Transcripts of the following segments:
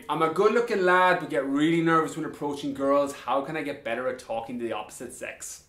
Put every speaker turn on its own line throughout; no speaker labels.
I'm a good looking lad but get really nervous when approaching girls. How can I get better at talking to the opposite sex?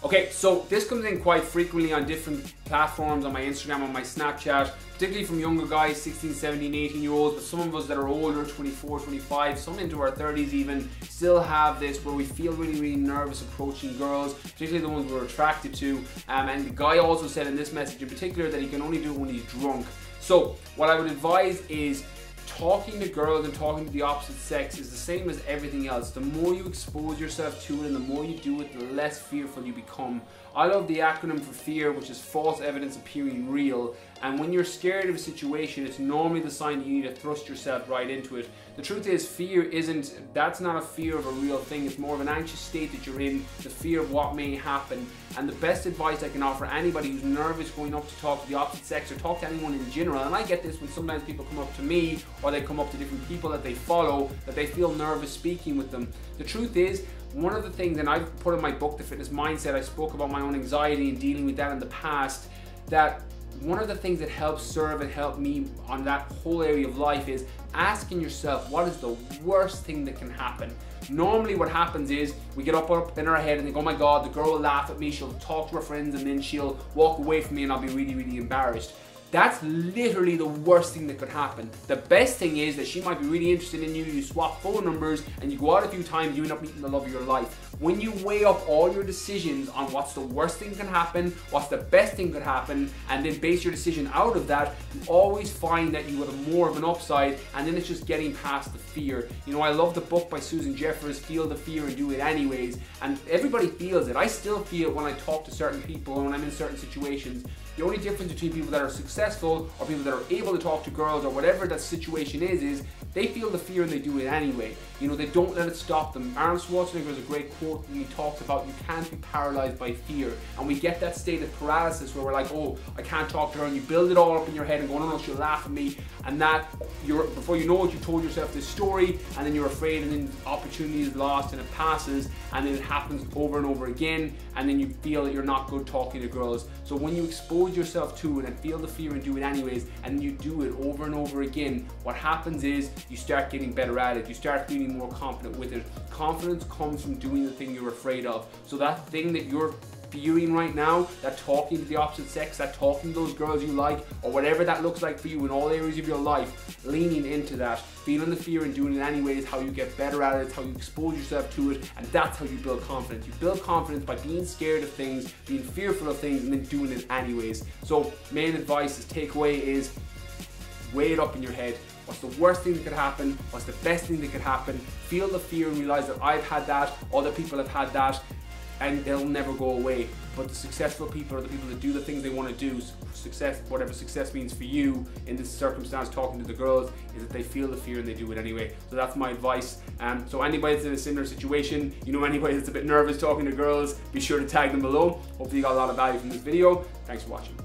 Okay, so this comes in quite frequently on different platforms, on my Instagram, on my Snapchat, particularly from younger guys, 16, 17, 18 year olds, but some of us that are older, 24, 25, some into our 30s even, still have this where we feel really nervous approaching girls, particularly the ones we're attracted to. And the guy also said in this message in particular that he can only do it when he's drunk. So what I would advise is talking to girls and talking to the opposite sex is the same as everything else. The more you expose yourself to it and the more you do it, the less fearful you become. I love the acronym for FEAR, which is false evidence appearing real. And when you're scared of a situation, it's normally the sign that you need to thrust yourself right into it. The truth is, that's not a fear of a real thing. It's more of an anxious state that you're in, the fear of what may happen. And the best advice I can offer anybody who's nervous going up to talk to the opposite sex or talk to anyone in general, and I get this when sometimes people come up to me or they come up to different people that they follow, that they feel nervous speaking with them. The truth is, one of the things, and I've put in my book, The Fitness Mindset, I spoke about my own anxiety and dealing with that in the past, that one of the things that helps serve and help me on that whole area of life is asking yourself, what is the worst thing that can happen? Normally what happens is we get up in our head and think, oh my God, the girl will laugh at me, she'll talk to her friends and then she'll walk away from me and I'll be really embarrassed. That's literally the worst thing that could happen. The best thing is that she might be really interested in you, you swap phone numbers and you go out a few times, you end up meeting the love of your life. When you weigh up all your decisions on what's the worst thing can happen, what's the best thing could happen, and then base your decision out of that, you always find that you have more of an upside, and then it's just getting past the fear. You know, I love the book by Susan Jeffers, Feel the Fear and Do It Anyways, and everybody feels it. I still feel it when I talk to certain people and when I'm in certain situations. The only difference between people that are successful or people that are able to talk to girls or whatever that situation is they feel the fear and they do it anyway. You know, they don't let it stop them. Arnold Schwarzenegger has a great quote when he talks about you can't be paralyzed by fear. And we get that state of paralysis where we're like, oh, I can't talk to her, and you build it all up in your head and go, no, she'll laugh at me. And that, before you know it, you told yourself this story and then you're afraid and then opportunity is lost and it passes and then it happens over and over again and then you feel that you're not good talking to girls. So when you expose yourself to it and feel the fear and do it anyways, and you do it over and over again, what happens is you start getting better at it. You start feeling more confident with it. Confidence comes from doing the thing you're afraid of. So that thing that you're fearing right now, that talking to the opposite sex, that talking to those girls you like, or whatever that looks like for you in all areas of your life, leaning into that, feeling the fear and doing it anyway is how you get better at it, it's how you expose yourself to it, and that's how you build confidence. You build confidence by being scared of things, being fearful of things, and then doing it anyways. So main advice, is takeaway is, weigh it up in your head. What's the worst thing that could happen? What's the best thing that could happen? Feel the fear and realize that I've had that, other people have had that, and they'll never go away. But the successful people are the people that do the things they want to do. Success, whatever success means for you in this circumstance, talking to the girls, is that they feel the fear and they do it anyway. So that's my advice. So anybody that's in a similar situation, you know anybody that's a bit nervous talking to girls, be sure to tag them below. Hopefully you got a lot of value from this video. Thanks for watching.